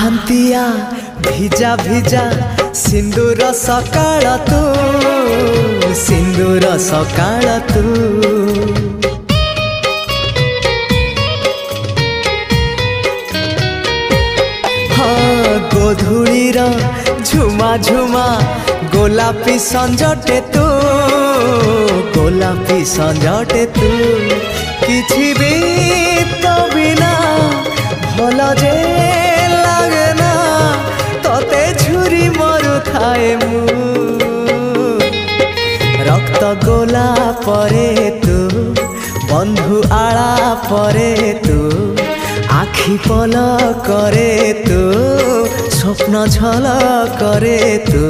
ପାହାନ୍ତିଆ ଭିଜା ଭିଜା ସିନ୍ଦୁର ସକାଳ ତୁ, ସିନ୍ଦୁର ସକାଳ ତୁ। ହଁ ଗୋଧୂଳିର ଝୁମା ଝୁମା ଗୋଲାପୀ ସଞ୍ଜଟେ ତୁ, ଗୋଲାପୀ ସଞ୍ଜଟେ ତୁ। କିଛି ବି ତ ବିନା ଭଲ ଯେ লাগে না, তোতে ঝুরি মরু থায়ে মু। রক্ত গোলা পরে তু, বন্ধু আড়া পরে তু, আখি পল করে তু, স্বপ্ন ঝল করে তু।